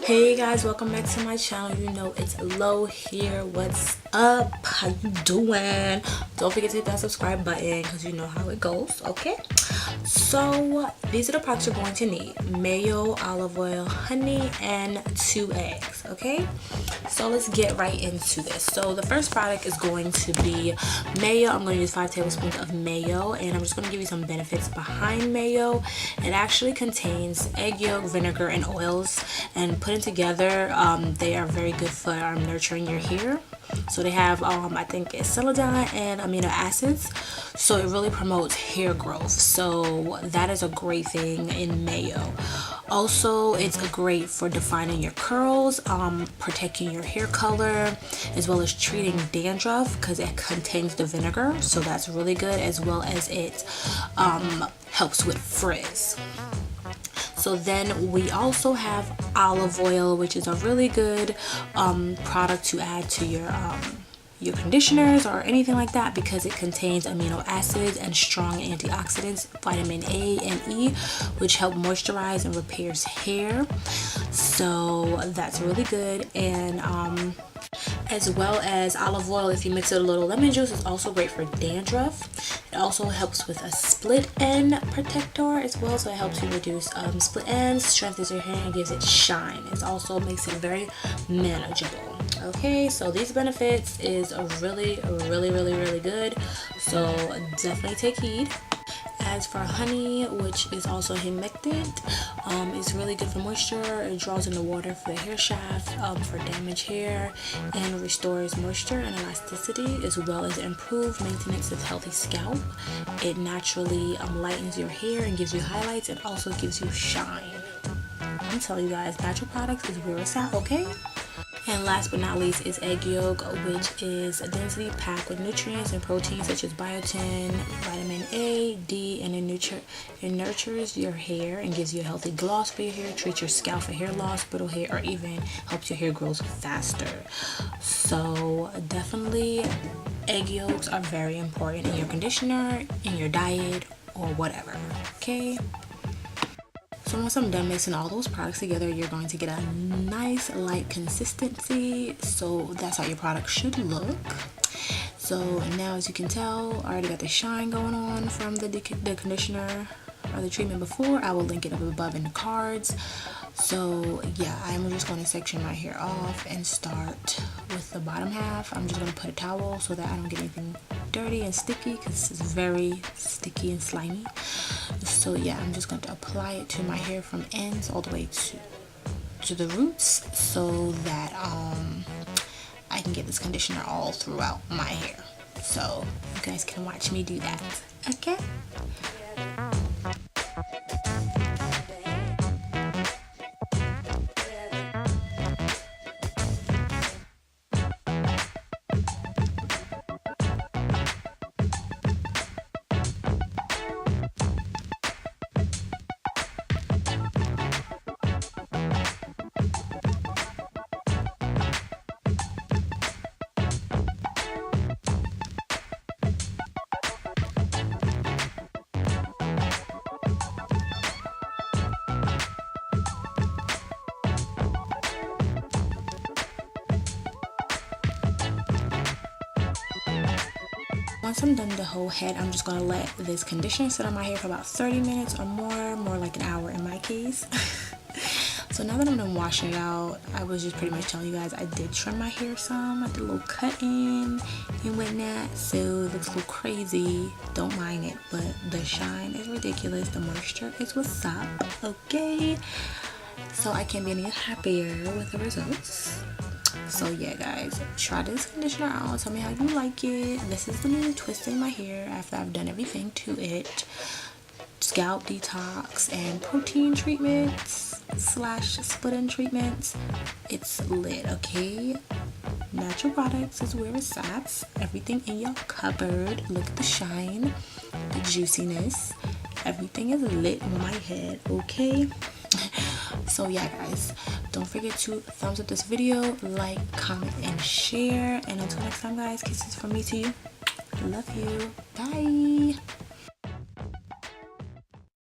Hey guys, welcome back to my channel. You know it's Lo here. What's up? How you doing? Don't forget to hit that subscribe button because you know how it goes. Okay, so these are the products you're going to need: mayo, olive oil, honey, and 2 eggs. Okay, so let's get right into this. So the first product is going to be mayo. I'm going to use 5 tablespoons of mayo, and I'm just going to give you some benefits behind mayo. It actually contains egg yolk, vinegar, and oils, and put together they are very good for nurturing your hair. So they have I think it's celandine and amino acids, so it really promotes hair growth. So that is a great thing in mayo. Also, it's great for defining your curls, protecting your hair color, as well as treating dandruff because it contains the vinegar, so that's really good, as well as it helps with frizz. So then we also have olive oil, which is a really good product to add to your conditioners or anything like that, because it contains amino acids and strong antioxidants, vitamin A and E, which help moisturize and repairs hair. So that's really good. And as well as olive oil, if you mix it with a little lemon juice, it's also great for dandruff. It also helps with a split end protector as well, so it helps you reduce split ends, strengthens your hair, and gives it shine. It also makes it very manageable. Okay, so these benefits is really good, so definitely take heed. As for honey, which is also humectant, it's really good for moisture. It draws in the water for the hair shaft, for damaged hair, and restores moisture and elasticity, as well as improved maintenance of healthy scalp. It naturally lightens your hair and gives you highlights, and also gives you shine. I'm telling you guys, natural products is where it's at, okay? And last but not least is egg yolk, which is densely packed with nutrients and proteins such as biotin, vitamin A, D, and it nurtures your hair and gives you a healthy gloss for your hair, treats your scalp for hair loss, brittle hair, or even helps your hair grow faster. So definitely egg yolks are very important in your conditioner, in your diet, or whatever. Okay. So once I'm done mixing all those products together, you're going to get a nice light consistency. So that's how your product should look. So now, as you can tell, I already got the shine going on from the conditioner or the treatment before. I will link it up above in the cards. So yeah, I'm just going to section my hair off and start with the bottom half. I'm just going to put a towel so that I don't get anything dirty and sticky, because it's very sticky and slimy. So yeah, I'm just going to apply it to my hair from ends all the way to the roots, so that I can get this conditioner all throughout my hair. So you guys can watch me do that, okay? Once I'm done the whole head, I'm just going to let this conditioner sit on my hair for about 30 minutes or more like an hour in my case. So now that I'm done washing it out, I was just pretty much telling you guys I did trim my hair some. I did a little cut in and whatnot, so it looks a little crazy. Don't mind it, but the shine is ridiculous. The moisture is what's up, okay? So I can't be any happier with the results. So yeah guys, try this conditioner out, tell me how you like it. This is the new twist in my hair after I've done everything to it. Scalp detox and protein treatments / split end treatments. It's lit, okay? Natural products is where it's at. Everything in your cupboard. Look at the shine, the juiciness. Everything is lit on my head, okay? So yeah guys, don't forget to thumbs up this video, like, comment, and share. And until next time guys, kisses from me to you. Love you. Bye.